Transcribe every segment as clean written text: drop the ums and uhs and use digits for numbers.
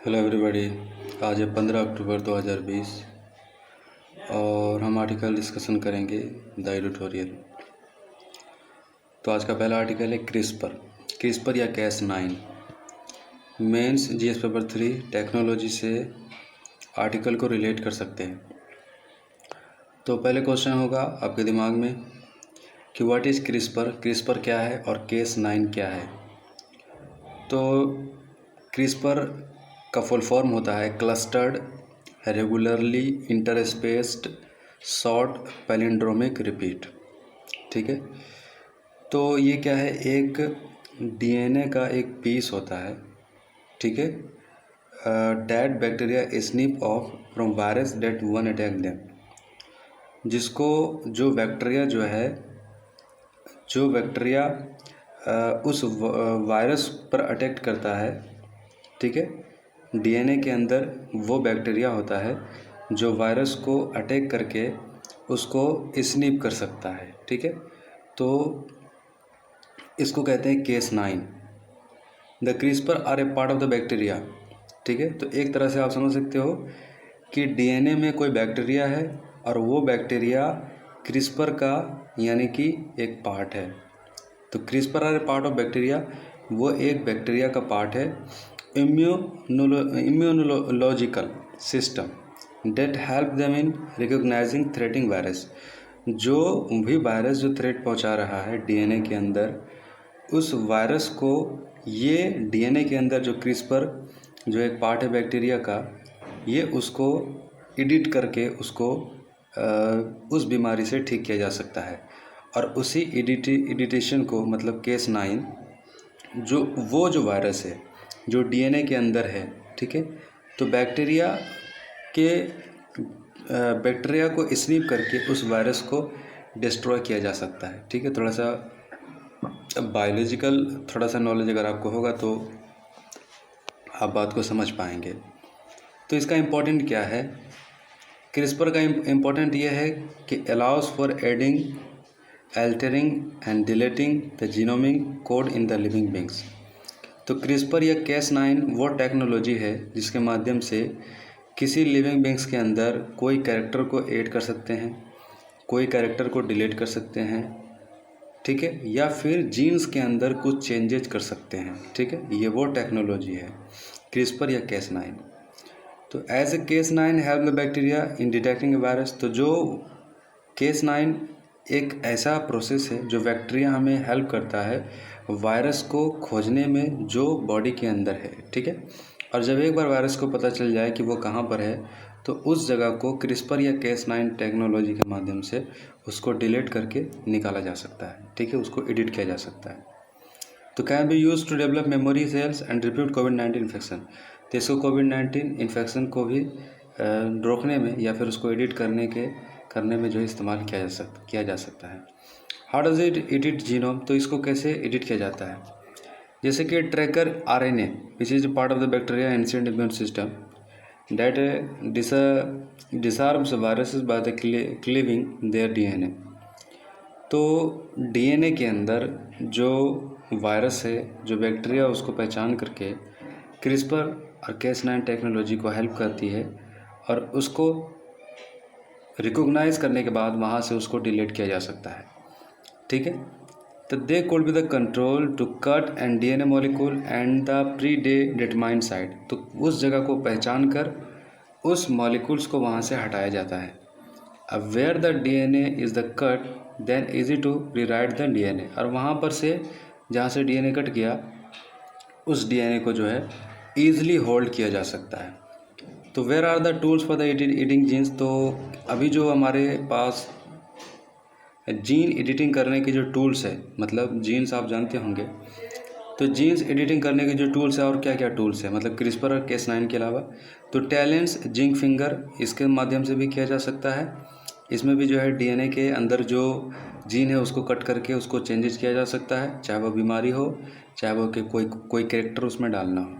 Hello everybody. आज है 15 अक्टूबर 2020 और हम आर्टिकल डिस्कशन करेंगे द एडिटोरियल। तो आज का पहला आर्टिकल है क्रिस्पर या Cas9। Mains GS paper 3 technology से आर्टिकल को रिलेट कर सकते हैं। तो पहले क्वेश्चन होगा आपके दिमाग में कि व्हाट इज़ क्रिस्पर क्या है और Cas9 क्या है। तो क्रिस्पर का फुल फॉर्म होता है clustered regularly interspaced short palindromic repeat. ठीक है, तो ये क्या है, एक डीएनए का एक पीस होता है। ठीक है, that bacteria snip off from virus that one attack them, जिसको जो बैक्टीरिया उस वायरस पर अटैक करता है। ठीक है, डीएनए के अंदर वो बैक्टीरिया होता है जो वायरस को अटैक करके उसको स्निप कर सकता है। ठीक है, तो इसको कहते हैं Cas9। The CRISPR are a part of the bacteria. ठीक है, तो एक तरह से आप समझ सकते हो कि डीएनए में कोई बैक्टीरिया है और वो बैक्टीरिया क्रिस्पर का यानी कि एक पार्ट है। तो CRISPR are a part of bacteria, वो एक बैक्टीरिया का पार्ट है। Immunological system that help them in recognizing threating virus, जो भी वायरस जो थ्रेट पहुंचा रहा है डीएनए के अंदर, उस वायरस को ये डीएनए के अंदर जो क्रिस्पर जो एक पार्ट है बैक्टीरिया का, ये उसको एडिट करके उसको उस बीमारी से ठीक किया जा सकता है। और उसी एडिटेशन को मतलब Cas9 जो वायरस है जो डीएनए के अंदर है। ठीक है, तो बैक्टीरिया को स्नीप करके उस वायरस को डिस्ट्रॉय किया जा सकता है। ठीक है, थोड़ा सा बायोलॉजिकल थोड़ा सा नॉलेज अगर आपको होगा तो आप बात को समझ पाएंगे। तो इसका इम्पोर्टेंट क्या है, क्रिस्पर का इम्पोर्टेंट ये है कि allow us for adding, altering and deleting the genomic code in the living beings. तो क्रिस्पर या Cas9 वो टेक्नोलॉजी है जिसके माध्यम से किसी लिविंग बींग्स के अंदर कोई कैरेक्टर को ऐड कर सकते हैं, कोई कैरेक्टर को डिलीट कर सकते हैं। ठीक है, या फिर जीन्स के अंदर कुछ चेंजेज कर सकते हैं। ठीक है, ये वो टेक्नोलॉजी है क्रिस्पर या Cas9। तो as a Cas9 help the bacteria in detecting a virus. तो जो Cas9 एक ऐसा प्रोसेस है जो बैक्टीरिया हमें हेल्प करता है वायरस को खोजने में जो बॉडी के अंदर है। ठीक है, और जब एक बार वायरस को पता चल जाए कि वो कहाँ पर है, तो उस जगह को क्रिस्पर या Cas9 टेक्नोलॉजी के माध्यम से उसको डिलीट करके निकाला जा सकता है। ठीक है, उसको एडिट किया जा सकता है। तो can be use to develop memory cells and repeat कोविड-19 इन्फेक्शन। तो इसको कोविड-19 इन्फेक्शन को भी रोकने में या फिर उसको एडिट करने में जो है इस्तेमाल किया जा सकता है। How does it edit genome. तो इसको कैसे एडिट किया जाता है, जैसे कि tracker RNA which is part of the bacteria ancient immune system that disarms viruses by the cleaving their DNA. तो डीएनए के अंदर जो वायरस है, जो बैक्टीरिया, उसको पहचान करके क्रिस्पर और Cas9 टेक्नोलॉजी को हेल्प करती है और उसको रिकॉग्नाइज करने के बाद वहाँ से उसको डिलीट किया जा सकता है। ठीक है, तो they could be the control to cut and DNA molecule and the predetermined site. तो उस जगह को पहचान कर उस मॉलिक्यूल्स को वहाँ से हटाया जाता है। अब where the DNA is the cut then easy to rewrite the DNA. और वहाँ पर से जहाँ से डीएनए कट गया उस डीएनए को जो है ईजिली होल्ड किया जा सकता है। तो where are the tools for the editing genes. तो अभी जो हमारे पास जीन एडिटिंग करने के जो टूल्स है, मतलब जीन्स आप जानते होंगे, तो जीन्स एडिटिंग करने के जो टूल्स है और क्या क्या टूल्स है मतलब क्रिस्पर और Cas9 के अलावा, तो टैलेंस, जिंक फिंगर, इसके माध्यम से भी किया जा सकता है। इसमें भी जो है डीएनए के अंदर जो जीन है उसको कट करके उसको चेंजेस किया जा सकता है, चाहे वो बीमारी हो, चाहे वो कोई कैरेक्टर उसमें डालना हो।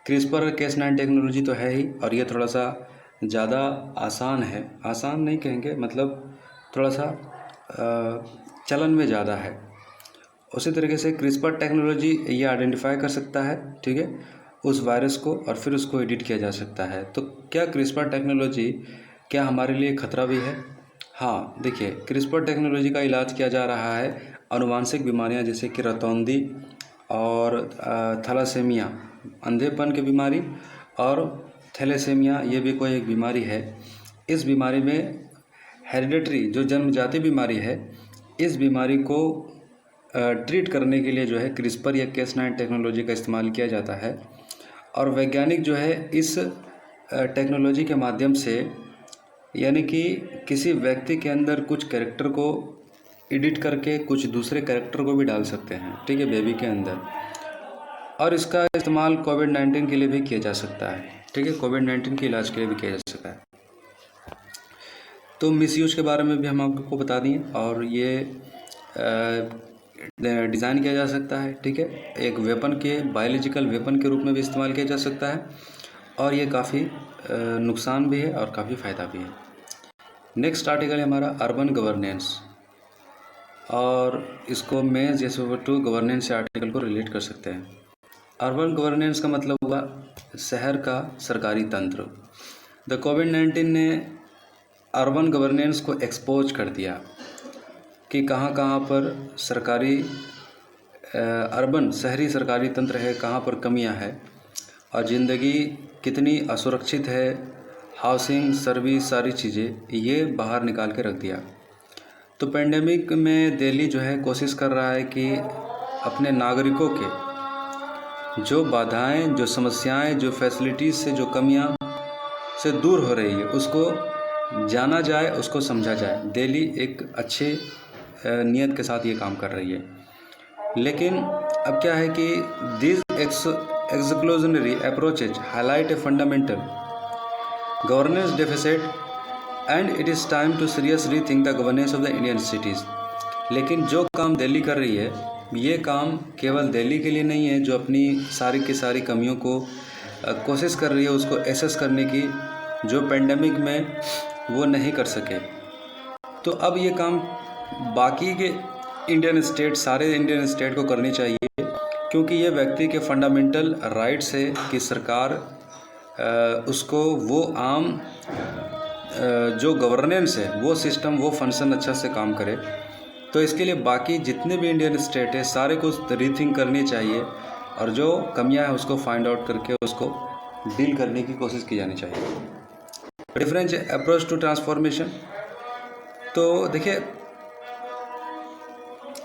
क्रिस्पर और Cas9 टेक्नोलॉजी तो है ही, और ये थोड़ा सा ज़्यादा आसान है, आसान नहीं कहेंगे, मतलब थोड़ा सा चलन में ज़्यादा है। उसी तरीके से क्रिस्पर टेक्नोलॉजी ये आइडेंटिफाई कर सकता है। ठीक है, उस वायरस को और फिर उसको एडिट किया जा सकता है। तो क्या क्रिस्पर टेक्नोलॉजी क्या हमारे लिए खतरा भी है? हाँ, देखिए, क्रिस्पर टेक्नोलॉजी का इलाज किया जा रहा है आनुवांशिक बीमारियां जैसे कि रतौंधी और थैलासेमिया, अंधेपन की बीमारी, और थैलेसेमिया, ये भी कोई एक बीमारी है। इस बीमारी में हेरिडिटरी जो जन्मजाति बीमारी है, इस बीमारी को ट्रीट करने के लिए जो है क्रिस्पर या Cas9 टेक्नोलॉजी का इस्तेमाल किया जाता है। और वैज्ञानिक जो है इस टेक्नोलॉजी के माध्यम से, यानी कि किसी व्यक्ति के अंदर कुछ कैरेक्टर को एडिट करके कुछ दूसरे कैरेक्टर को भी डाल सकते हैं, ठीक है, बेबी के अंदर। और इसका इस्तेमाल कोविड-19 के लिए भी किया जा सकता है, ठीक है, कोविड-19 के इलाज के लिए भी किया जा सकता है। तो मिसयूज के बारे में भी हम आपको बता दिए, और ये डिज़ाइन किया जा सकता है, ठीक है, एक वेपन के, बायोलॉजिकल वेपन के रूप में भी इस्तेमाल किया जा सकता है, और ये काफ़ी नुकसान भी है और काफ़ी फ़ायदा भी है। नेक्स्ट आर्टिकल है हमारा अर्बन गवर्नेंस, और इसको मैं जैसे टू गवर्नेंस से आर्टिकल को रिलेट कर सकते हैं। अर्बन गवर्नेंस का मतलब हुआ शहर का सरकारी तंत्र। द कोविड-19 ने अर्बन गवर्नेंस को एक्सपोज कर दिया कि कहाँ कहाँ पर सरकारी अर्बन शहरी सरकारी तंत्र है, कहाँ पर कमियां है, और ज़िंदगी कितनी असुरक्षित है, हाउसिंग, सर्विस, सारी चीज़ें ये बाहर निकाल के रख दिया। तो पेंडेमिक में दिल्ली जो है कोशिश कर रहा है कि अपने नागरिकों के जो बाधाएं, जो समस्याएं, जो फैसिलिटीज़ से जो कमियां से दूर हो रही है, उसको जाना जाए, उसको समझा जाए। दिल्ली एक अच्छे नियत के साथ ये काम कर रही है। लेकिन अब क्या है कि this exclusionary approaches highlight a fundamental governance deficit and it is time to serious rethink the governance of the Indian cities. लेकिन जो काम दिल्ली कर रही है, ये काम केवल दिल्ली के लिए नहीं है, जो अपनी सारी की सारी कमियों को कोशिश कर रही है उसको एसेस करने की, जो पेंडेमिक में वो नहीं कर सके। तो अब ये काम बाकी के इंडियन स्टेट, सारे इंडियन स्टेट को करनी चाहिए, क्योंकि ये व्यक्ति के फंडामेंटल राइट्स है कि सरकार उसको वो आम जो गवर्नेंस है, वो सिस्टम, वो फंक्शन अच्छा से काम करे। तो इसके लिए बाकी जितने भी इंडियन स्टेट है सारे को रीथिंक करनी चाहिए, और जो कमियां हैं उसको फाइंड आउट करके उसको डील करने की कोशिश की जानी चाहिए। डिफरेंट अप्रोच टू ट्रांसफॉर्मेशन, तो देखिए,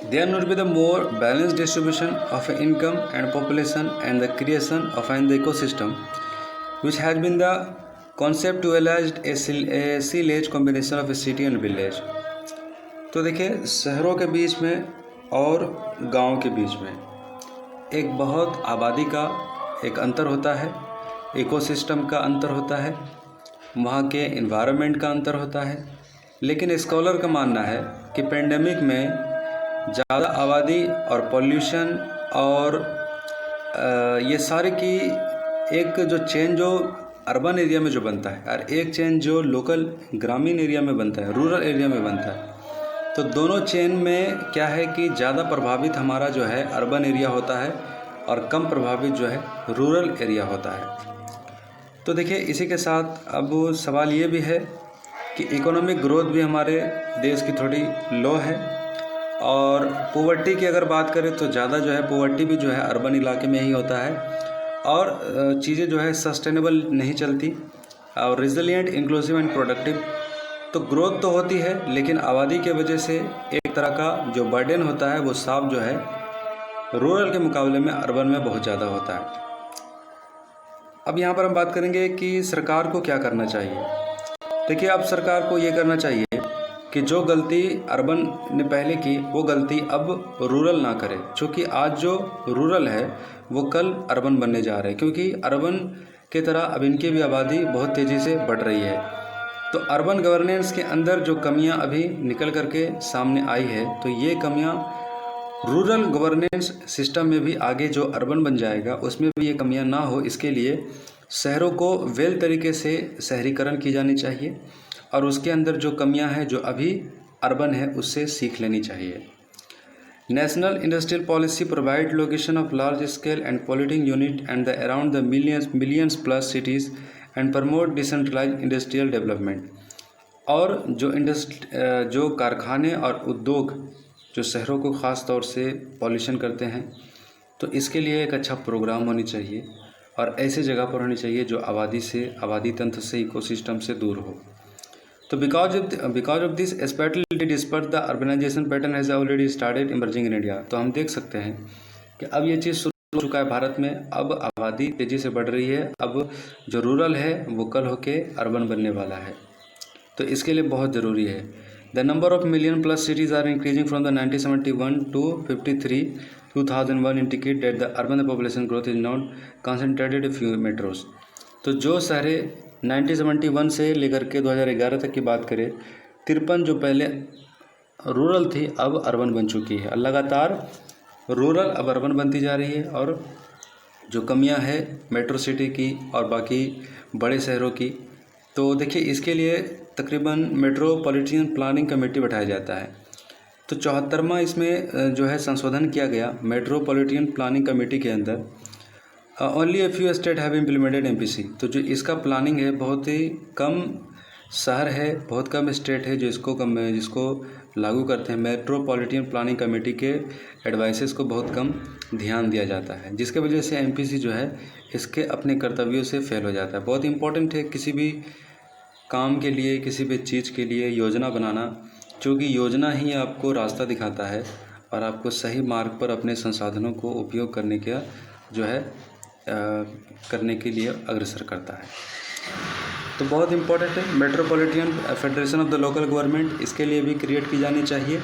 there would be the more balanced distribution of income and population and the creation of an ecosystem which has been the concept to realize a seal-edge combination of a city and village। तो देखिए, शहरों के बीच में और गांव के बीच में एक बहुत आबादी का एक अंतर होता है, इकोसिस्टम का अंतर होता है, वहाँ के इन्वायरमेंट का अंतर होता है। लेकिन स्कॉलर का मानना है कि पेंडेमिक में ज़्यादा आबादी और पॉल्यूशन और ये सारे की एक जो चेन जो अर्बन एरिया में जो बनता है, और एक चेन जो लोकल ग्रामीण एरिया में बनता है, रूरल एरिया में बनता है, तो दोनों चेन में क्या है कि ज़्यादा प्रभावित हमारा जो है अर्बन एरिया होता है और कम प्रभावित जो है रूरल एरिया होता है। तो देखिए, इसी के साथ अब सवाल ये भी है कि इकोनॉमिक ग्रोथ भी हमारे देश की थोड़ी लो है, और पॉवर्टी की अगर बात करें तो ज़्यादा जो है पॉवर्टी भी जो है अर्बन इलाके में ही होता है, और चीज़ें जो है सस्टेनेबल नहीं चलती, और रिजिलिएंट, इंक्लूसिव एंड प्रोडक्टिव। तो ग्रोथ तो होती है, लेकिन आबादी के वजह से एक तरह का जो बर्डन होता है वो साफ जो है रूरल के मुकाबले में अर्बन में बहुत ज़्यादा होता है। अब यहाँ पर हम बात करेंगे कि सरकार को क्या करना चाहिए। देखिए, अब सरकार को ये करना चाहिए कि जो गलती अर्बन ने पहले की वो गलती अब रूरल ना करे, क्योंकि आज जो रूरल है वो कल अर्बन बनने जा रहे हैं, क्योंकि अर्बन के तरह अब इनकी भी आबादी बहुत तेज़ी से बढ़ रही है। तो अर्बन गवर्नेंस के अंदर जो कमियां अभी निकल करके सामने आई है, तो ये कमियां रूरल गवर्नेंस सिस्टम में भी आगे जो अर्बन बन जाएगा उसमें भी ये कमियां ना हो, इसके लिए शहरों को वेल तरीके से शहरीकरण की जानी चाहिए, और उसके अंदर जो कमियां हैं जो अभी अर्बन है उससे सीख लेनी चाहिए। National industrial policy provide location of large scale and polluting unit and the around the millions plus cities and promote decentralized industrial development. और जो कारखाने और उद्योग जो शहरों को ख़ास तौर से पॉल्यूशन करते हैं, तो इसके लिए एक अच्छा प्रोग्राम होनी चाहिए और ऐसे जगह पर होनी चाहिए जो आबादी तंत्र से, इकोसिस्टम से दूर हो। तो because of this spatially disperse the urbanization pattern has already started emerging in India. तो हम देख सकते हैं कि अब ये चीज़ शुरू हो चुका है भारत में। अब आबादी तेज़ी से बढ़ रही है। अब जो रूरल है वो कल होके अर्बन बनने वाला है, तो इसके लिए बहुत ज़रूरी है। The number of million plus cities are increasing from the 1971 to 53 2001 indicate that the urban population growth is not concentrated few metros. तो जो शहरें 1971 से लेकर के 2011 तक की बात करें, 53 जो पहले रूरल थी अब अर्बन बन चुकी है। लगातार रूरल अब अर्बन बनती जा रही है और जो कमियां है मेट्रो सिटी की और बाकी बड़े शहरों की, तो देखिए इसके लिए तकरीबन मेट्रोपॉलिटन प्लानिंग कमेटी बैठाया जाता है। तो 74वां इसमें जो है संशोधन किया गया मेट्रोपॉलिटन प्लानिंग कमेटी के अंदर। Only a few state have implemented MPC. तो जो इसका प्लानिंग है बहुत ही कम शहर है, बहुत कम स्टेट है जो जिसको लागू करते हैं। मेट्रोपॉलिटन प्लानिंग कमेटी के एडवाइसेस को बहुत कम ध्यान दिया जाता है, जिसके वजह से एमपीसी जो है इसके अपने कर्तव्यों से फेल हो जाता है। बहुत इंपॉर्टेंट है किसी भी काम के लिए, किसी भी चीज़ के लिए योजना बनाना, क्योंकि योजना ही आपको रास्ता दिखाता है और आपको सही मार्ग पर अपने संसाधनों को उपयोग करने का जो है करने के लिए अग्रसर करता है। तो बहुत इंपॉर्टेंट है metropolitan federation of the local government, इसके लिए भी क्रिएट की जानी चाहिए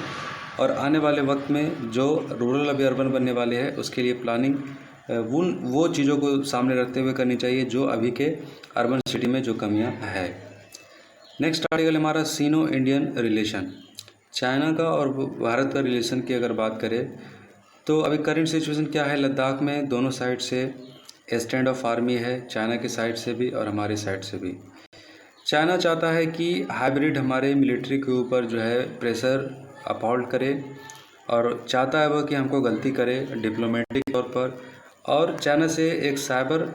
और आने वाले वक्त में जो रूरल अभी अर्बन बनने वाले हैं उसके लिए प्लानिंग वो चीज़ों को सामने रखते हुए करनी चाहिए जो अभी के अर्बन सिटी में जो कमियां है। नेक्स्ट आर्टिकल हमारा सीनो इंडियन रिलेशन। चाइना का और भारत का रिलेशन की अगर बात करें तो अभी करंट सिचुएशन क्या है, लद्दाख में दोनों साइड से स्टैंड ऑफ आर्मी है, चाइना की साइड से भी और हमारी साइड से भी। चाइना चाहता है कि हाइब्रिड हमारे मिलिट्री के ऊपर जो है प्रेशर अपहोल्ड करे और चाहता है वह कि हमको गलती करे डिप्लोमेटिक तौर पर। और चाइना से एक साइबर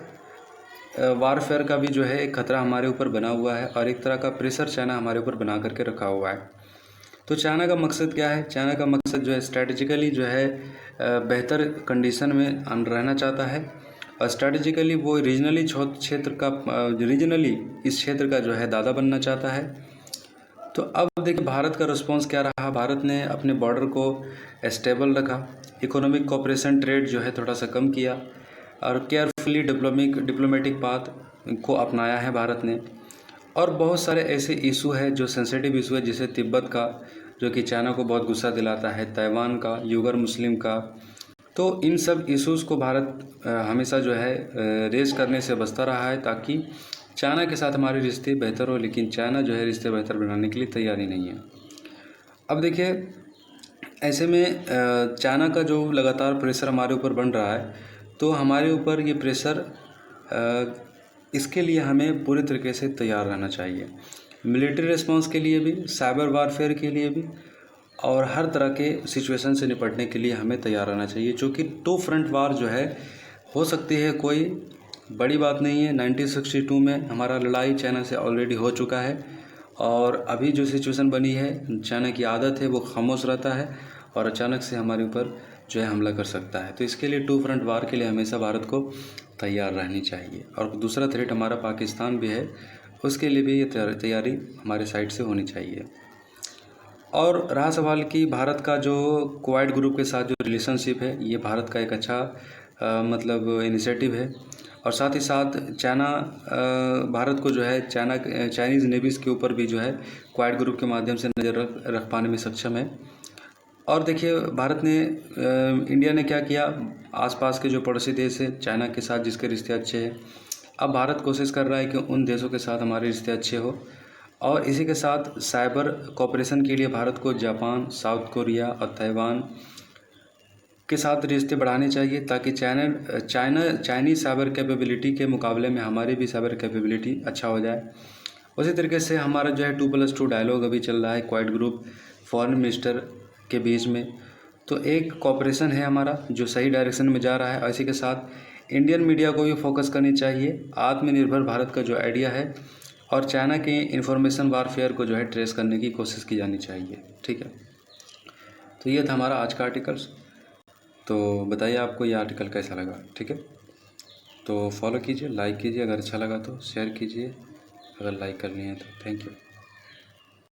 वारफेयर का भी जो है एक खतरा हमारे ऊपर बना हुआ है और एक तरह का प्रेशर चाइना हमारे ऊपर बना करके रखा हुआ है। तो चाइना का मकसद क्या है? चाइना का मकसद जो है स्ट्रेटजिकली जो है बेहतर कंडीशन में रहना चाहता है और स्ट्रेटजिकली वो रीजनली इस क्षेत्र का जो है दादा बनना चाहता है। तो अब देखिए भारत का रिस्पॉन्स क्या रहा। भारत ने अपने बॉर्डर को स्टेबल रखा, इकोनॉमिक कोऑपरेशन ट्रेड जो है थोड़ा सा कम किया और केयरफुली डिप्लोमेटिक पाथ को अपनाया है भारत ने। और बहुत सारे ऐसे इशू है जो सेंसिटिव इशू है, जैसे तिब्बत का जो कि चाइना को बहुत गुस्सा दिलाता है, ताइवान का, यूगर मुस्लिम का। तो इन सब इश्यूज़ को भारत हमेशा जो है रेज करने से बचता रहा है ताकि चाइना के साथ हमारे रिश्ते बेहतर हो, लेकिन चाइना जो है रिश्ते बेहतर बनाने के लिए तैयारी नहीं है। अब देखिए ऐसे में चाइना का जो लगातार प्रेशर हमारे ऊपर बन रहा है, तो हमारे ऊपर ये प्रेशर इसके लिए हमें पूरी तरीके से तैयार रहना चाहिए, मिलिट्री रिस्पांस के लिए भी, साइबर वारफेयर के लिए भी और हर तरह के सिचुएशन से निपटने के लिए हमें तैयार रहना चाहिए। क्योंकि 2 फ्रंट वार जो है हो सकती है, कोई बड़ी बात नहीं है। 1962 में हमारा लड़ाई चाइना से ऑलरेडी हो चुका है और अभी जो सिचुएशन बनी है, चाइना की आदत है वो खामोश रहता है और अचानक से हमारे ऊपर जो है हमला कर सकता है। तो इसके लिए 2 फ्रंट वार के लिए हमेशा भारत को तैयार रहनी चाहिए। और दूसरा थ्रेट हमारा पाकिस्तान भी है, उसके लिए भी ये तैयारी हमारे साइड से होनी चाहिए। और रहा सवाल कि भारत का जो क्वाड ग्रुप के साथ जो रिलेशनशिप है, ये भारत का एक अच्छा मतलब इनिशिएटिव है। और साथ ही साथ चाइना भारत को जो है चाइनीज़ नेवीज़ के ऊपर भी जो है क्वाड ग्रुप के माध्यम से नज़र रख पाने में सक्षम है। और देखिए भारत ने इंडिया ने क्या किया, आसपास के जो पड़ोसी देश है चाइना के साथ जिसके रिश्ते अच्छे हैं, अब भारत कोशिश कर रहा है कि उन देशों के साथ हमारे रिश्ते अच्छे हो। और इसी के साथ साइबर कोऑपरेशन के लिए भारत को जापान, साउथ कोरिया और ताइवान के साथ रिश्ते बढ़ाने चाहिए ताकि चाइनीज़ साइबर कैपेबिलिटी के मुकाबले में हमारी भी साइबर कैपेबिलिटी अच्छा हो जाए। उसी तरीके से हमारा जो है 2+2 डायलॉग अभी चल रहा है क्वाड ग्रुप फॉरेन मिनिस्टर के बीच में। तो एक कॉपरेशन है हमारा जो सही डायरेक्शन में जा रहा है। इसी के साथ इंडियन मीडिया को भी फोकस करनी चाहिए आत्मनिर्भर भारत का जो आइडिया है, और चाइना के इंफॉर्मेशन वारफेयर को जो है ट्रेस करने की कोशिश की जानी चाहिए। ठीक है, तो ये था हमारा आज का आर्टिकल्स। तो बताइए आपको ये आर्टिकल कैसा लगा। ठीक है, तो फॉलो कीजिए, लाइक कीजिए, अगर अच्छा लगा तो शेयर कीजिए, अगर लाइक करनी है तो। Thank you.